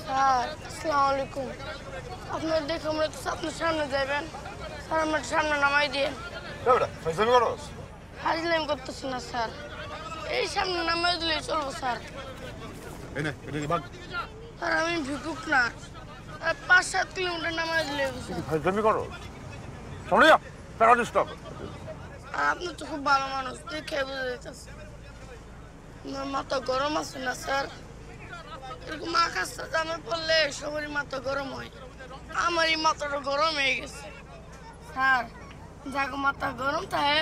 Sir আসসালামু আলাইকুম। আপনার দেখে আমরা তো আপনার সামনে যাবেন, স্যার আমার সামনে নামাই দিয়ে। হাজলাম করতেছি না স্যার, এই সামনে নামাই দিলে চলবো স্যার। স্যার আমি ভিকুক না, 5-7 কিলোমিটার নামাই দিলে। আপনি তো খুব ভালো মানুষ, দেখে বুঝে যেতেছে। আমার মাথা গরম আছে না স্যার, এরকম আকাশটা জামে পড়লে সবারই মাথা গরম হয়, আমারই মাথাটা গরম হয়ে গেছে। স্যার যাকে মাথা গরম থাকে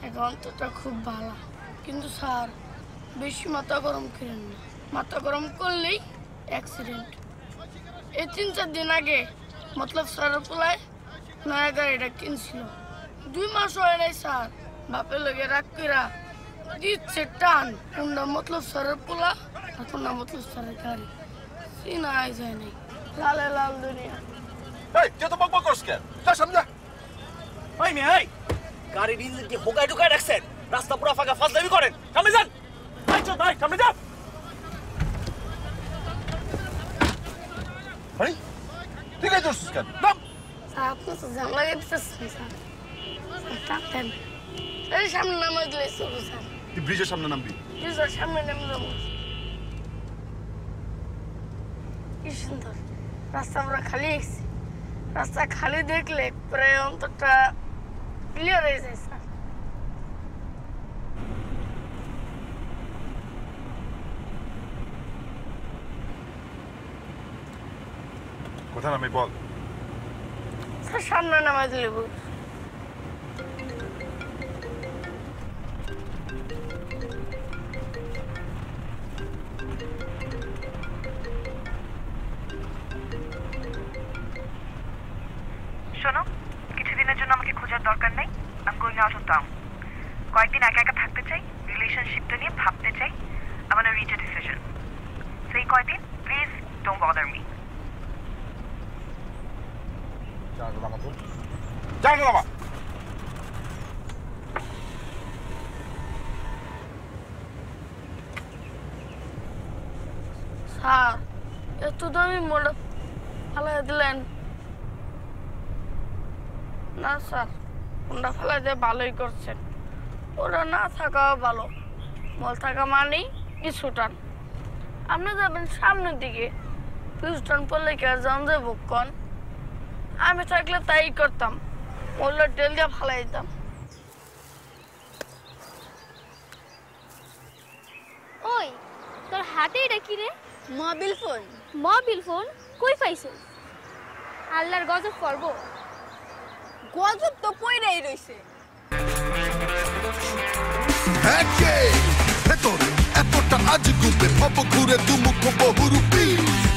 এখন অন্তটা খুব ভালো, কিন্তু স্যার বেশি মাথা গরম করেন না, মাথা গরম করলেই অ্যাক্সিডেন্ট। এই 3-4 দিন আগে মতলব স্যারের পোলায় নয়া গাড়িটা কিনছিল, 2 মাস হয় নাই স্যার, বাপের লগে রাগ কইরা দিচ্ছে টান, কোনটা মতলব স্যারের পোলা আর কোনটা মতলব স্যারের গাড়ি চিনা যায় নাই। লালে লাল দুনিয়া। এই তুই তো বকবক করছ কেন? যা সামনে যা। ওই মেয়ে এই গাড়ির ইঞ্জিন কি হোগায় ঢুকায় রাখছেন? রাস্তা পুরো ফাঁকা, ফাজলামি করেন। সামনে যান। ভাই চল ভাই সামনে যান। ভাই তুই কাই করছিস কেন? নাম। স্যার আপনি তো জানলা গেতেছেন স্যার, টানতেন এই সামনে নামাই দিলে চলবো স্যার। তুই ব্রিজের সামনে নামবি। ব্রিজের সামনে নেমে যাবো। কি সুন্দর রাস্তা, পুরো খালি গেছে। রাস্তা খালি দেখলে প্রায় অন্তরটা ক্লিয়ার হয়ে যায় স্যার। কোথায় নামবি বল? স্যার সামনে নামাই দিলে বল। শোনো, কিছুদিনের জন্য আমাকে খোঁজার দরকার নেই। আমি গোয়িং আউট অফ টাউন। কয়েকদিন একা একা থাকতে চাই, রিলেশনশিপটা নিয়ে ভাবতে চাই। I want to reach a decision. সেই কয়েকদিন please don't bother me. Sir এত দামি মোড়া ফালাই দিলেন না স্যার, ওটা ফেলাই দিয়ে ভালোই করছেন, ওরা না থাকাও ভালো, মল থাকা মানেই পিছুটান। আপনি যাবেন সামনের দিকে, পিছুটান পড়লে কি আর যান যাবো কন? আমি থাকলে তাই করতাম, মোল্লার তেল দিয়ে ফালাই দিতাম। ওই তোর হাতে এটা কি রে? Mobile phone. মোবাইল ফোন কই পাইছিস? আল্লাহর গজব করব। গজব তো পইরাই রইছে। ভেতরে এতটা আজ গুবে ভব ঘুরে দুমুখ বহুরূপী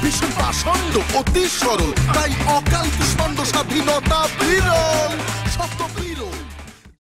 ভীষণ পাষণ্ড অতি সরল তাই অকাল কুষ্মাণ্ড স্বাধীনতা বিরল সত্য বিরল